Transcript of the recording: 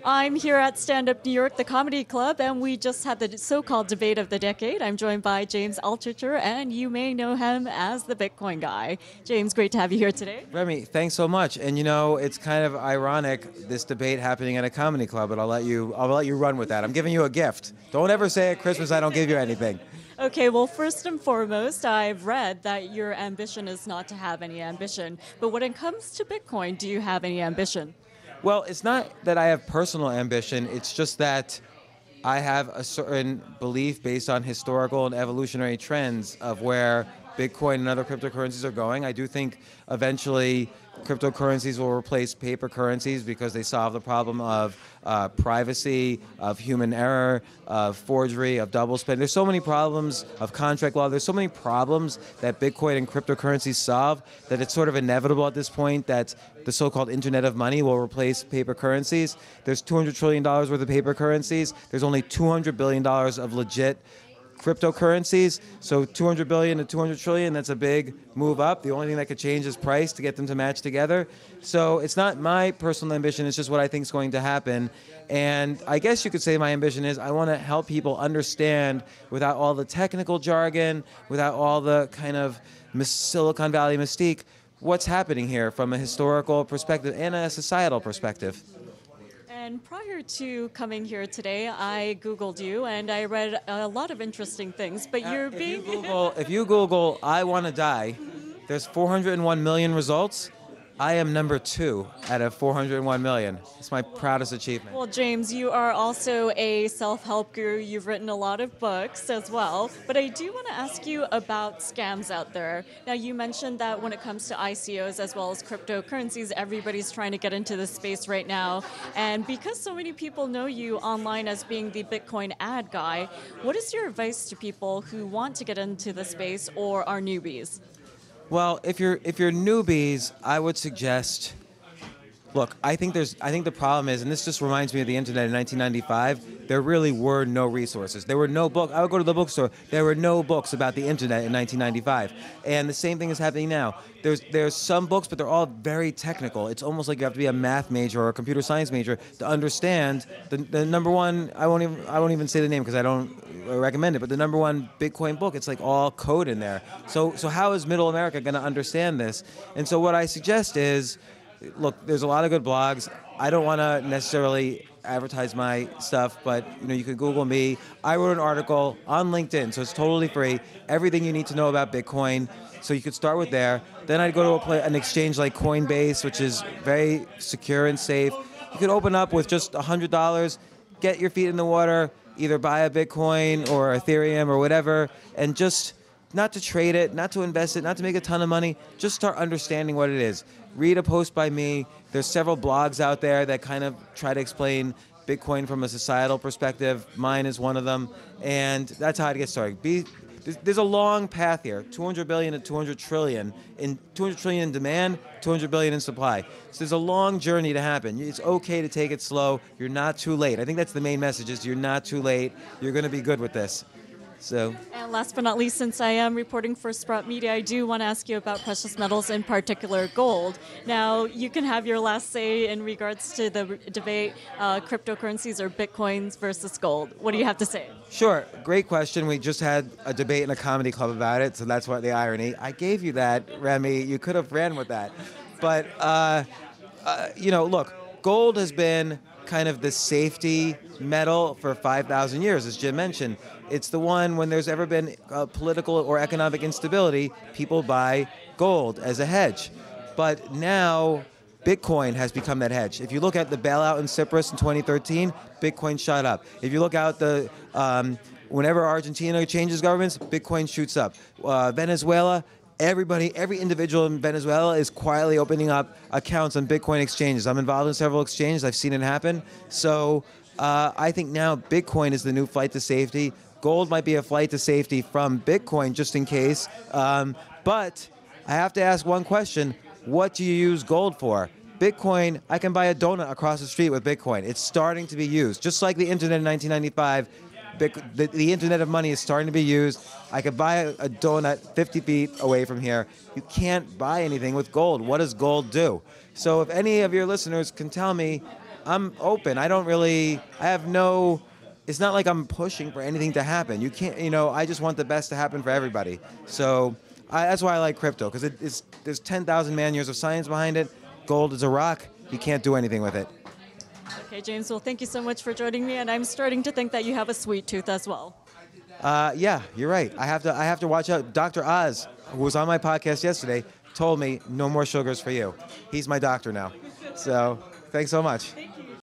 I'm here at Stand Up New York, the comedy club, and we just had the so-called debate of the decade. I'm joined by James Altucher, and you may know him as the Bitcoin guy. James, great to have you here today. Remy, thanks so much. And you know, it's kind of ironic this debate happening at a comedy club, but I'll let you run with that. I'm giving you a gift. Don't ever say at Christmas I don't give you anything. Okay, well, first and foremost, I've read that your ambition is not to have any ambition. But when it comes to Bitcoin, do you have any ambition? Well, it's not that I have personal ambition, it's just that I have a certain belief based on historical and evolutionary trends of where Bitcoin and other cryptocurrencies are going. I do think eventually cryptocurrencies will replace paper currencies because they solve the problem of privacy, of human error, of forgery, of double spend. There's so many problems of contract law. There's so many problems that Bitcoin and cryptocurrencies solve that it's sort of inevitable at this point that the so-called Internet of Money will replace paper currencies. There's $200 trillion worth of paper currencies. There's only $200 billion of legit cryptocurrencies. So 200 billion to 200 trillion, that's a big move up. The only thing that could change is price to get them to match together. So it's not my personal ambition, it's just what I think is going to happen. And I guess you could say my ambition is I want to help people understand without all the technical jargon, without all the kind of Silicon Valley mystique, what's happening here from a historical perspective and a societal perspective. And prior to coming here today, I Googled you and I read a lot of interesting things, but you're being... If you Google I want to die, there's 401 million results. I am number 2 out of 401 million. It's my proudest achievement. Well, James, you are also a self-help guru. You've written a lot of books as well. But I do want to ask you about scams out there. Now, you mentioned that when it comes to ICOs as well as cryptocurrencies, everybody's trying to get into this space right now. And because so many people know you online as being the Bitcoin ad guy, what is your advice to people who want to get into the space or are newbies? Well, if you're newbies, I would suggest. Look, I think the problem is, and this just reminds me of the internet in 1995. There really were no resources. There were no books. I would go to the bookstore. There were no books about the internet in 1995, and the same thing is happening now. There's some books, but they're all very technical. It's almost like you have to be a math major or a computer science major to understand the number one. I won't even say the name because I don't recommend it. But the number one Bitcoin book, it's like all code in there. So how is Middle America going to understand this? And so what I suggest is, look, there's a lot of good blogs. I don't want to necessarily advertise my stuff, but you could Google me. I wrote an article on LinkedIn, so it's totally free. Everything you need to know about Bitcoin. So you could start with there. Then I'd go to an exchange like Coinbase, which is very secure and safe. You could open up with just $100, get your feet in the water, either buy a Bitcoin or Ethereum or whatever, and just not to trade it, not to invest it, not to make a ton of money, just start understanding what it is. Read a post by me. There's several blogs out there that kind of try to explain Bitcoin from a societal perspective. Mine is one of them, and that's how to get started. There's a long path here, 200 billion to 200 trillion. 200 trillion in demand, 200 billion in supply. So there's a long journey to happen. It's okay to take it slow. You're not too late. I think that's the main message is you're not too late. You're going to be good with this. And last but not least, since I am reporting for Sprout Media, I do want to ask you about precious metals, in particular gold. Now, you can have your last say in regards to the debate, cryptocurrencies or Bitcoins versus gold. What do you have to say? Sure. Great question. We just had a debate in a comedy club about it, so that's what the irony. I gave you that, Remy. You could have ran with that. But, look, gold has been kind of the safety metal for 5,000 years, as Jim mentioned. It's the one when there's ever been political or economic instability, people buy gold as a hedge. But now Bitcoin has become that hedge. If you look at the bailout in Cyprus in 2013, Bitcoin shot up. If you look out whenever Argentina changes governments, Bitcoin shoots up. Venezuela, every individual in Venezuela is quietly opening up accounts on Bitcoin exchanges. I'm involved in several exchanges. I've seen it happen. So I think now Bitcoin is the new flight to safety. Gold might be a flight to safety from Bitcoin just in case. But I have to ask one question. What do you use gold for? Bitcoin, I can buy a donut across the street with Bitcoin. It's starting to be used. Just like the internet in 1995, the Internet of Money is starting to be used. I could buy a donut 50 feet away from here. You can't buy anything with gold. What does gold do? So if any of your listeners can tell me I'm open. I have no. It's not like I'm pushing for anything to happen. You can't, I just want the best to happen for everybody. So that's why I like crypto, because there's 10,000 man years of science behind it. Gold is a rock. You can't do anything with it. Okay, James, well, thank you so much for joining me, and I'm starting to think that you have a sweet tooth as well. Yeah, you're right. I have to watch out. Dr. Oz, who was on my podcast yesterday, told me no more sugars for you. He's my doctor now. So thanks so much. Thank you.